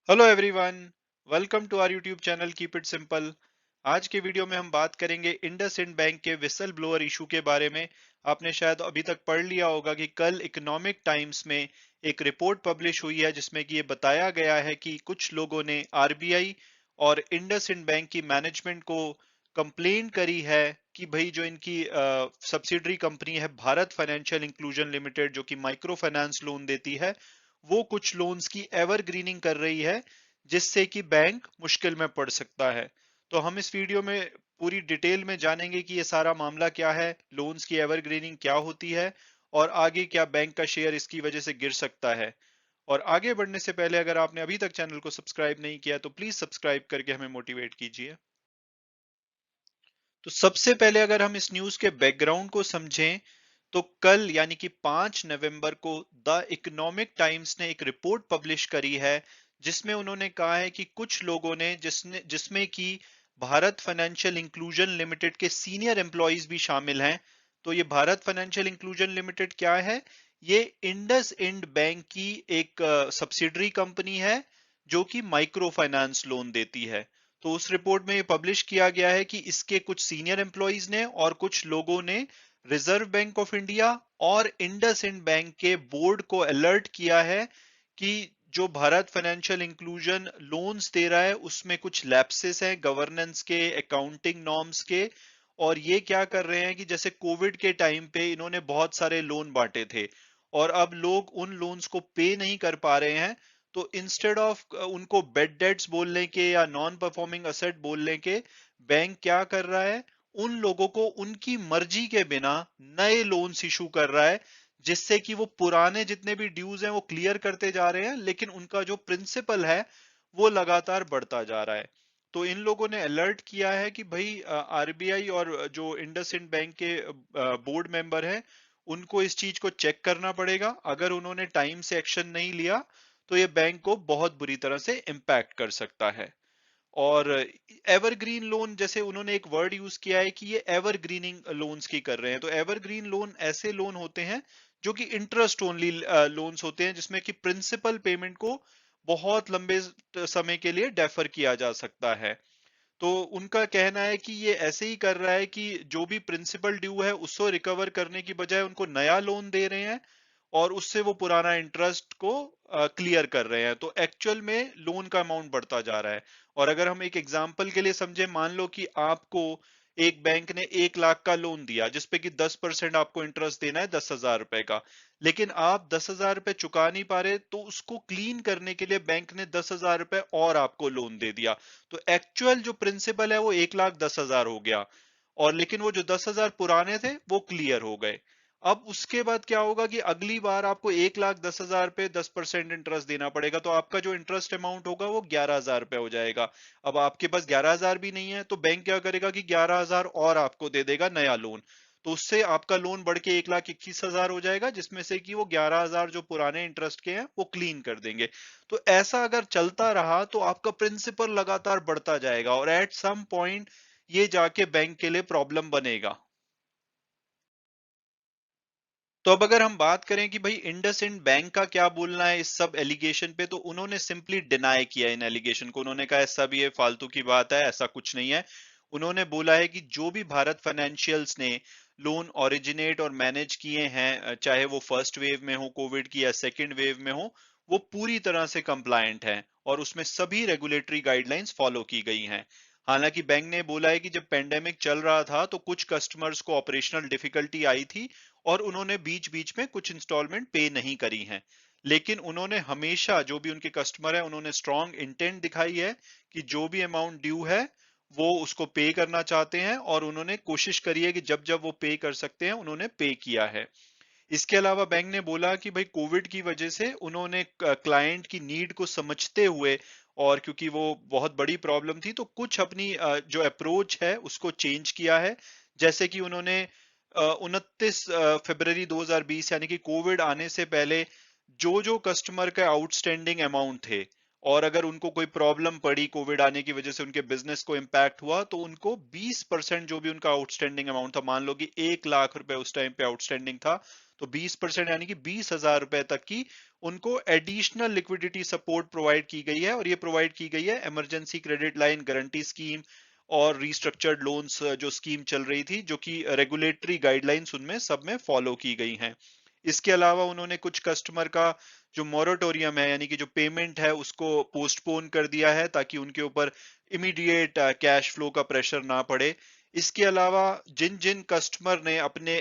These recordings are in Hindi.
Hello everyone, welcome to our YouTube channel keep it simple. आज के वीडियो में हम बात करेंगे इंडसइंड बैंक के विसल ब्लोअर इशू के बारे में। आपने शायद अभी तक पढ़ लिया होगा कि कल इकोनॉमिक टाइम्स में एक रिपोर्ट पब्लिश हुई है जिसमें कि ये बताया गया है कि कुछ लोगों ने आरबीआई और इंडसइंड बैंक की मैनेजमेंट को कंप्लेन करी है कि भाई जो इनकी सब्सिडरी कंपनी है भारत फाइनेंशियल इंक्लूजन लिमिटेड जो कि माइक्रो फाइनेंस लोन देती है, वो कुछ लोन्स की एवरग्रीनिंग कर रही है जिससे कि बैंक मुश्किल में पड़ सकता है। तो हम इस वीडियो में पूरी डिटेल में जानेंगे कि ये सारा मामला क्या है, लोन्स की एवरग्रीनिंग क्या होती है और आगे क्या बैंक का शेयर इसकी वजह से गिर सकता है। और आगे बढ़ने से पहले अगर आपने अभी तक चैनल को सब्सक्राइब नहीं किया तो प्लीज सब्सक्राइब करके हमें मोटिवेट कीजिए। तो सबसे पहले अगर हम इस न्यूज के बैकग्राउंड को समझें तो कल यानी कि 5 नवंबर को द इकोनॉमिक टाइम्स ने एक रिपोर्ट पब्लिश करी है जिसमें उन्होंने कहा है कि कुछ लोगों ने जिसमें कि भारत फाइनेंशियल इंक्लूजन लिमिटेड के सीनियर एम्प्लॉयज भी शामिल हैं। तो ये भारत फाइनेंशियल इंक्लूजन लिमिटेड क्या है? ये इंडस इंड बैंक की एक सब्सिडरी कंपनी है जो कि माइक्रो फाइनेंस लोन देती है। तो उस रिपोर्ट में ये पब्लिश किया गया है कि इसके कुछ सीनियर एम्प्लॉयज ने और कुछ लोगों ने रिजर्व बैंक ऑफ इंडिया और इंडसइंड बैंक के बोर्ड को अलर्ट किया है कि जो भारत फाइनेंशियल इंक्लूजन लोन्स दे रहा है उसमें कुछ लैप्सेस हैं गवर्नेंस के, अकाउंटिंग नॉर्म्स के। और ये क्या कर रहे हैं कि जैसे कोविड के टाइम पे इन्होंने बहुत सारे लोन बांटे थे और अब लोग उन लोन्स को पे नहीं कर पा रहे हैं। तो इंस्टेड ऑफ उनको बेड डेट्स बोलने के या नॉन परफॉर्मिंग असेट बोलने के, बैंक क्या कर रहा है, उन लोगों को उनकी मर्जी के बिना नए लोन्स इशू कर रहा है जिससे कि वो पुराने जितने भी ड्यूज हैं वो क्लियर करते जा रहे हैं लेकिन उनका जो प्रिंसिपल है वो लगातार बढ़ता जा रहा है। तो इन लोगों ने अलर्ट किया है कि भाई आरबीआई और जो इंडसइंड बैंक के बोर्ड मेंबर हैं उनको इस चीज को चेक करना पड़ेगा। अगर उन्होंने टाइम से एक्शन नहीं लिया तो ये बैंक को बहुत बुरी तरह से इम्पैक्ट कर सकता है। और एवरग्रीन लोन जैसे उन्होंने एक वर्ड यूज किया है कि ये एवरग्रीनिंग लोन्स की कर रहे हैं। तो एवरग्रीन लोन ऐसे लोन होते हैं जो कि इंटरेस्ट ओनली लोन्स होते हैं जिसमें कि प्रिंसिपल पेमेंट को बहुत लंबे समय के लिए डेफर किया जा सकता है। तो उनका कहना है कि ये ऐसे ही कर रहा है कि जो भी प्रिंसिपल ड्यू है उसको रिकवर करने की बजाय उनको नया लोन दे रहे हैं और उससे वो पुराना इंटरेस्ट को क्लियर कर रहे हैं। तो एक्चुअल में लोन का अमाउंट बढ़ता जा रहा है। और अगर हम एक एग्जांपल के लिए समझे, मान लो कि आपको एक बैंक ने 1 लाख का लोन दिया जिसपे कि 10% आपको इंटरेस्ट देना है 10,000 रुपए का, लेकिन आप 10,000 रुपए चुका नहीं पा रहे तो उसको क्लीन करने के लिए बैंक ने 10,000 रुपए और आपको लोन दे दिया। तो एक्चुअल जो प्रिंसिपल है वो 1,10,000 हो गया और लेकिन वो जो 10,000 पुराने थे वो क्लियर हो गए। अब उसके बाद क्या होगा कि अगली बार आपको 1,10,000 पे 10% इंटरेस्ट देना पड़ेगा तो आपका जो इंटरेस्ट अमाउंट होगा वो 11,000 रुपए हो जाएगा। अब आपके पास 11,000 भी नहीं है तो बैंक क्या करेगा कि 11,000 और आपको दे देगा नया लोन। तो उससे आपका लोन बढ़ के 1,21,000 हो जाएगा जिसमें से कि वो 11,000 जो पुराने इंटरेस्ट के हैं वो क्लीन कर देंगे। तो ऐसा अगर चलता रहा तो आपका प्रिंसिपल लगातार बढ़ता जाएगा और एट सम पॉइंट ये जाके बैंक के लिए प्रॉब्लम बनेगा। तो अब अगर हम बात करें कि भाई इंडसइंड बैंक का क्या बोलना है इस सब एलिगेशन पे, तो उन्होंने सिंपली डिनाई किया इन एलिगेशन को। उन्होंने कहा सब ये फालतू की बात है, ऐसा कुछ नहीं है। उन्होंने बोला है कि जो भी भारत फाइनेंशियल्स ने लोन ओरिजिनेट और मैनेज किए हैं, चाहे वो फर्स्ट वेव में हो कोविड की या सेकेंड वेव में हो, वो पूरी तरह से कंप्लायंट हैं और उसमें सभी रेगुलेटरी गाइडलाइंस फॉलो की गई हैं। हालांकि बैंक ने बोला है कि जब पेंडेमिक चल रहा था तो कुछ कस्टमर्स को ऑपरेशनल डिफिकल्टी आई थी और उन्होंने बीच बीच में कुछ इंस्टॉलमेंट पे नहीं करी हैं। लेकिन उन्होंने हमेशा जो भी उनके कस्टमर है उन्होंने स्ट्रॉन्ग इंटेंट दिखाई है कि जो भी अमाउंट ड्यू है वो उसको पे करना चाहते हैं और उन्होंने कोशिश करी है कि जब जब वो पे कर सकते हैं उन्होंने पे किया है। इसके अलावा बैंक ने बोला कि भाई कोविड की वजह से उन्होंने क्लाइंट की नीड को समझते हुए और क्योंकि वो बहुत बड़ी प्रॉब्लम थी तो कुछ अपनी जो अप्रोच है उसको चेंज किया है। जैसे कि उन्होंने 29 फरवरी 2020 यानी कि कोविड आने से पहले जो जो कस्टमर के आउटस्टैंडिंग अमाउंट थे और अगर उनको कोई प्रॉब्लम पड़ी कोविड आने की वजह से उनके बिजनेस को इम्पैक्ट हुआ तो उनको 20% जो भी उनका आउटस्टैंडिंग अमाउंट था, मान लो कि 1 लाख रुपए उस टाइम पे आउटस्टैंडिंग था, तो 20% यानी कि 20,000 रुपए तक की उनको एडिशनल लिक्विडिटी सपोर्ट प्रोवाइड की गई है, और ये प्रोवाइड की गई है emergency credit line guarantee scheme और रिस्ट्रक्चर्ड लोन्स जो स्कीम चल रही थी, जो कि रेगुलेटरी गाइडलाइंस उनमें सब में फॉलो की गई हैं। इसके अलावा उन्होंने कुछ कस्टमर का जो मॉरेटोरियम है, यानी कि जो पेमेंट है, उसको पोस्टपोन कर दिया है ताकि उनके ऊपर इमीडिएट कैश फ्लो का प्रेशर ना पड़े। इसके अलावा जिन जिन कस्टमर ने अपने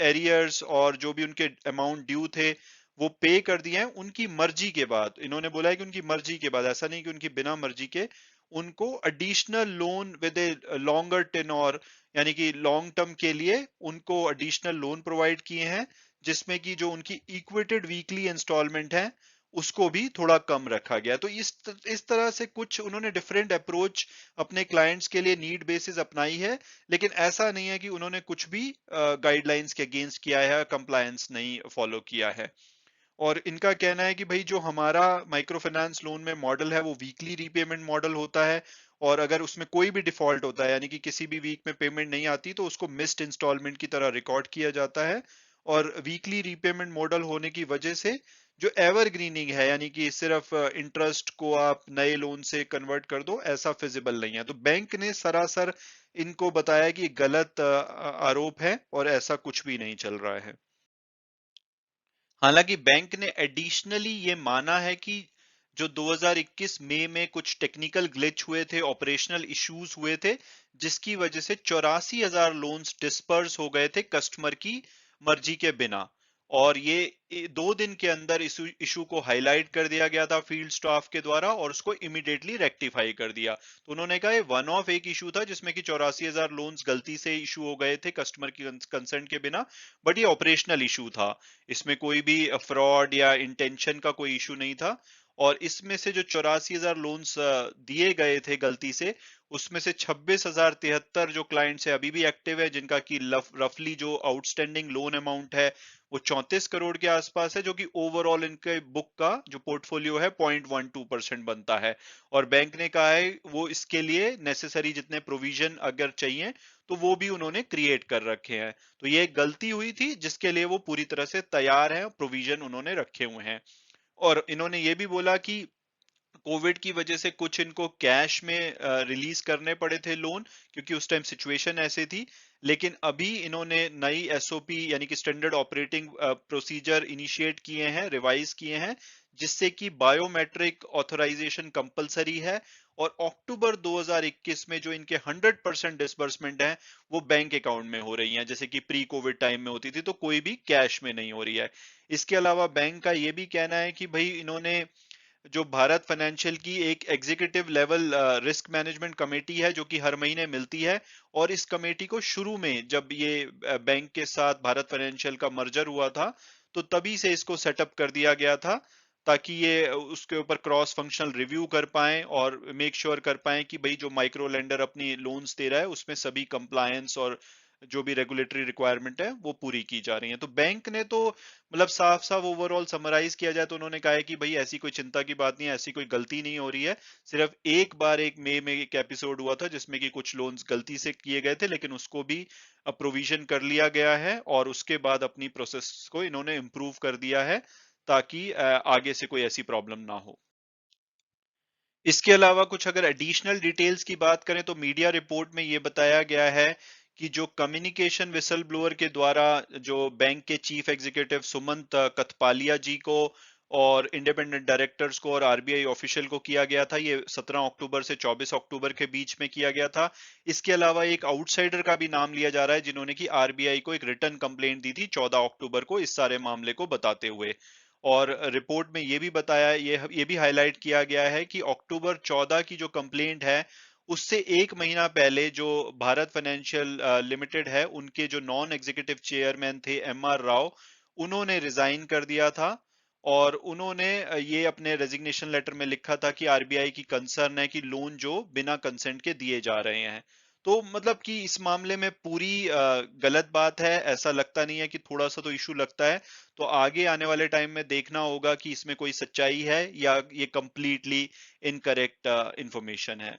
एरियर्स और जो भी उनके अमाउंट ड्यू थे वो पे कर दिए हैं, उनकी मर्जी के बाद, इन्होंने बोला है कि उनकी मर्जी के बाद, ऐसा नहीं कि उनकी बिना मर्जी के, उनको additional loan with a longer tenure, यानी कि लॉन्ग टर्म के लिए उनको एडिशनल लोन प्रोवाइड किए हैं, जिसमें कि जो उनकी इक्वेटेड वीकली इंस्टॉलमेंट है उसको भी थोड़ा कम रखा गया। तो इस तरह से कुछ उन्होंने डिफरेंट अप्रोच अपने क्लाइंट्स के लिए नीड बेसिस अपनाई है, लेकिन ऐसा नहीं है कि उन्होंने कुछ भी गाइडलाइंस के अगेंस्ट किया है, कंप्लायंस नहीं फॉलो किया है। और इनका कहना है कि भाई जो हमारा माइक्रो फाइनेंस लोन में मॉडल है वो वीकली रीपेमेंट मॉडल होता है, और अगर उसमें कोई भी डिफॉल्ट होता है, यानी कि किसी भी वीक में पेमेंट नहीं आती, तो उसको मिस्ड इंस्टॉलमेंट की तरह रिकॉर्ड किया जाता है। और वीकली रीपेमेंट मॉडल होने की वजह से जो एवरग्रीनिंग है, यानी कि सिर्फ इंटरेस्ट को आप नए लोन से कन्वर्ट कर दो, ऐसा फिजिबल नहीं है। तो बैंक ने सरासर इनको बताया कि गलत आरोप है और ऐसा कुछ भी नहीं चल रहा है। हालांकि बैंक ने एडिशनली ये माना है कि जो 2021 मई में कुछ टेक्निकल ग्लिच हुए थे, ऑपरेशनल इश्यूज हुए थे, जिसकी वजह से 84,000 लोन्स डिस्पर्स हो गए थे कस्टमर की मर्जी के बिना। और ये 2 दिन के अंदर इशू को हाईलाइट कर दिया गया था फील्ड स्टाफ के द्वारा, और उसको इमीडिएटली रेक्टिफाई कर दिया। तो उन्होंने कहा ये वन ऑफ एक इशू था जिसमें कि 84,000 लोन्स गलती से इशू हो गए थे कस्टमर की कंसेंट के बिना, बट ये ऑपरेशनल इशू था, इसमें कोई भी फ्रॉड या इंटेंशन का कोई इशू नहीं था। और इसमें से जो 84,000 लोन्स दिए गए थे गलती से, उसमें से 26,073 जो क्लाइंट्स है अभी भी एक्टिव है, जिनका कि रफली जो आउटस्टैंडिंग लोन अमाउंट है वो 34 करोड़ के आसपास है, जो कि ओवरऑल इनके बुक का जो पोर्टफोलियो है 0.12% बनता है। और बैंक ने कहा है वो इसके लिए नेसेसरी जितने प्रोविजन अगर चाहिए तो वो भी उन्होंने क्रिएट कर रखे हैं। तो ये एक गलती हुई थी जिसके लिए वो पूरी तरह से तैयार है, प्रोविजन उन्होंने रखे हुए हैं। और इन्होंने ये भी बोला कि कोविड की वजह से कुछ इनको कैश में रिलीज करने पड़े थे लोन, क्योंकि उस टाइम सिचुएशन ऐसे थी। लेकिन अभी इन्होंने नई एसओपी यानी कि स्टैंडर्ड ऑपरेटिंग प्रोसीजर इनिशिएट किए हैं, रिवाइज किए हैं, जिससे कि बायोमेट्रिक ऑथराइजेशन कंपलसरी है। और अक्टूबर 2021 में जो इनके 100% डिसबर्समेंट है वो बैंक अकाउंट में हो रही है, जैसे कि प्री कोविड टाइम में होती थी, तो कोई भी कैश में नहीं हो रही है। इसके अलावा बैंक का ये भी कहना है कि भाई इन्होंने जो भारत फाइनेंशियल की एक executive level risk management committee है जो कि हर महीने मिलती है, और इस कमेटी को शुरू में जब ये बैंक के साथ भारत फाइनेंशियल का मर्जर हुआ था, तो तभी से इसको सेटअप कर दिया गया था, ताकि ये उसके ऊपर क्रॉस फंक्शनल रिव्यू कर पाए और मेक श्योर कर पाए कि भाई जो माइक्रो लेंडर अपनी लोन्स दे रहा है उसमें सभी कंप्लायंस और जो भी रेगुलेटरी रिक्वायरमेंट है वो पूरी की जा रही है। तो बैंक ने तो मतलब साफ साफ ओवरऑल समराइज किया जाए तो उन्होंने कहा है कि भाई ऐसी कोई चिंता की बात नहीं है, ऐसी कोई गलती नहीं हो रही है। सिर्फ एक बार एक मई में एक एपिसोड हुआ था जिसमें कि कुछ लोन्स गलती से किए गए थे, लेकिन उसको भी प्रोविजन कर लिया गया है, और उसके बाद अपनी प्रोसेस को इन्होंने इम्प्रूव कर दिया है ताकि आगे से कोई ऐसी प्रॉब्लम ना हो। इसके अलावा कुछ अगर एडिशनल डिटेल्स की बात करें तो मीडिया रिपोर्ट में ये बताया गया है कि जो कम्युनिकेशन विसल ब्लोअर के द्वारा जो बैंक के चीफ एग्जीक्यूटिव सुमंत कथपालिया जी को और इंडिपेंडेंट डायरेक्टर्स को और आरबीआई ऑफिशियल को किया गया था, ये 17 अक्टूबर से 24 अक्टूबर के बीच में किया गया था। इसके अलावा एक आउटसाइडर का भी नाम लिया जा रहा है जिन्होंने कि आरबीआई को एक रिटर्न कंप्लेंट दी थी 14 अक्टूबर को इस सारे मामले को बताते हुए। और रिपोर्ट में ये भी बताया, ये भी हाईलाइट किया गया है कि अक्टूबर 14 की जो कंप्लेंट है उससे एक महीना पहले जो भारत फाइनेंशियल लिमिटेड है उनके जो नॉन एग्जीक्यूटिव चेयरमैन थे एम आर राव, उन्होंने रिजाइन कर दिया था। और उन्होंने ये अपने रेजिग्नेशन लेटर में लिखा था कि आरबीआई की कंसर्न है कि लोन जो बिना कंसेंट के दिए जा रहे हैं। तो मतलब कि इस मामले में पूरी गलत बात है, ऐसा लगता नहीं है, कि थोड़ा सा तो इशू लगता है। तो आगे आने वाले टाइम में देखना होगा कि इसमें कोई सच्चाई है या ये कंप्लीटली इनकरेक्ट इंफॉर्मेशन है।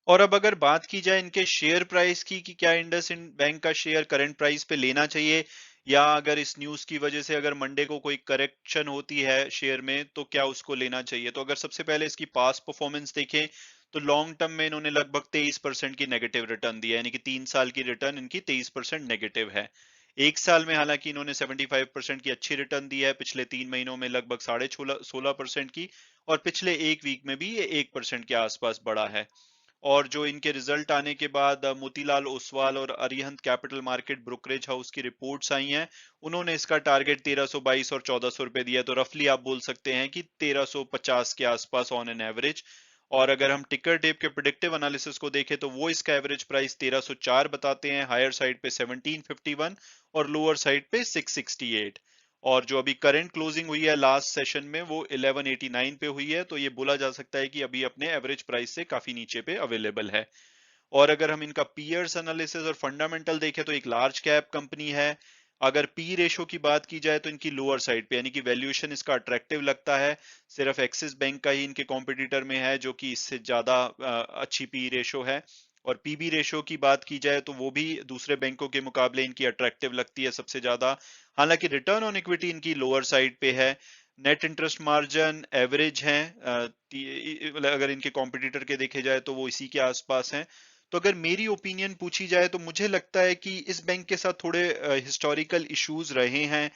और अब अगर बात की जाए इनके शेयर प्राइस की कि क्या इंडसइंड बैंक का शेयर करंट प्राइस पे लेना चाहिए, या अगर इस न्यूज की वजह से अगर मंडे को कोई करेक्शन होती है शेयर में तो क्या उसको लेना चाहिए। तो अगर सबसे पहले इसकी पास्ट परफॉर्मेंस देखें तो लॉन्ग टर्म में इन्होंने लगभग 23% की नेगेटिव रिटर्न दिया, यानी कि 3 साल की रिटर्न इनकी 23% नेगेटिव है। एक साल में हालांकि इन्होंने 75% की अच्छी रिटर्न दी है, पिछले 3 महीनों में लगभग 16.5% की, और पिछले एक वीक में भी ये 1% के आसपास बढ़ा है। और जो इनके रिजल्ट आने के बाद मोतीलाल ओसवाल और Arihant capital market brokerage house की रिपोर्ट्स आई हैं, उन्होंने इसका टारगेट 1322 और 1400 रुपए दिया है। तो रफली आप बोल सकते हैं कि 1350 के आसपास ऑन एन एवरेज। और अगर हम टिकर टेप के प्रिडिक्टिव एनालिसिस को देखें तो वो इसका एवरेज प्राइस 1304 बताते हैं, हायर साइड पे 1751 और लोअर साइड पे 668। और जो अभी करंट क्लोजिंग हुई है लास्ट सेशन में वो 1189 पे हुई है, तो ये बोला जा सकता है कि अभी अपने एवरेज प्राइस से काफी नीचे पे अवेलेबल है। और अगर हम इनका पीयर्स एनालिसिस और फंडामेंटल देखें तो एक लार्ज कैप कंपनी है। अगर पी रेशो की बात की जाए तो इनकी लोअर साइड पे, यानी कि वैल्यूएशन इसका अट्रैक्टिव लगता है। सिर्फ एक्सिस बैंक का ही इनके कॉम्पिटिटर में है जो कि इससे ज्यादा अच्छी पी रेशो है। और पीबी रेशो की बात की जाए तो वो भी दूसरे बैंकों के मुकाबले इनकी अट्रैक्टिव लगती है सबसे ज्यादा। हालांकि रिटर्न ऑन इक्विटी इनकी लोअर साइड पे है। नेट इंटरेस्ट मार्जिन एवरेज है, मतलब अगर इनके कॉम्पिटिटर के देखे जाए तो वो इसी के आसपास हैं। तो अगर मेरी ओपिनियन पूछी जाए तो मुझे लगता है कि इस बैंक के साथ थोड़े हिस्टोरिकल इश्यूज रहे हैं।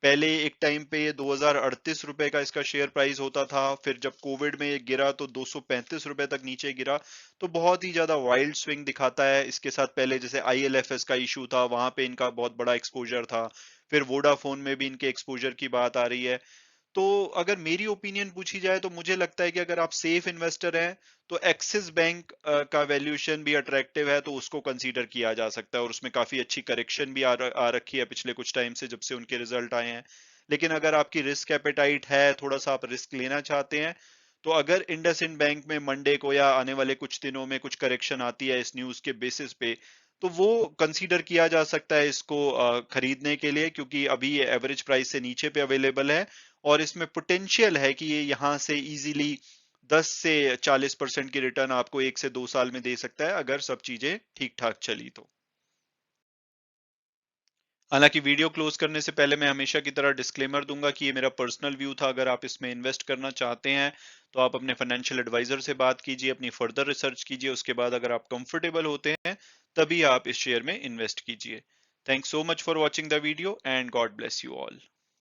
पहले एक टाइम पे ये 2038 रुपए का इसका शेयर प्राइस होता था, फिर जब कोविड में ये गिरा तो 235 रुपए तक नीचे गिरा। तो बहुत ही ज्यादा वाइल्ड स्विंग दिखाता है। इसके साथ पहले जैसे आईएलएफएस का इशू था, वहां पे इनका बहुत बड़ा एक्सपोजर था। फिर वोडाफोन में भी इनके एक्सपोजर की बात आ रही है। तो अगर मेरी ओपिनियन पूछी जाए तो मुझे लगता है कि अगर आप सेफ इन्वेस्टर हैं तो एक्सिस बैंक का वैल्यूएशन भी अट्रैक्टिव है, तो उसको कंसीडर किया जा सकता है। और उसमें काफी अच्छी करेक्शन भी आ रखी है पिछले कुछ टाइम से जब से उनके रिजल्ट आए हैं। लेकिन अगर आपकी रिस्क एपेटाइट है, थोड़ा सा आप रिस्क लेना चाहते हैं, तो अगर इंडसइंड बैंक में मंडे को या आने वाले कुछ दिनों में कुछ करेक्शन आती है इस न्यूज के बेसिस पे, तो वो कंसीडर किया जा सकता है इसको खरीदने के लिए, क्योंकि अभी ये एवरेज प्राइस से नीचे पे अवेलेबल है। और इसमें पोटेंशियल है कि ये यहाँ से इजीली 10 से 40% की रिटर्न आपको 1 से 2 साल में दे सकता है अगर सब चीजें ठीक ठाक चली तो। हालांकि वीडियो क्लोज करने से पहले मैं हमेशा की तरह डिस्क्लेमर दूंगा कि ये मेरा पर्सनल व्यू था। अगर आप इसमें इन्वेस्ट करना चाहते हैं तो आप अपने फाइनेंशियल एडवाइजर से बात कीजिए, अपनी फर्दर रिसर्च कीजिए, उसके बाद अगर आप कंफर्टेबल होते हैं तभी आप इस शेयर में इन्वेस्ट कीजिए। Thanks so much for watching the video and God bless you all.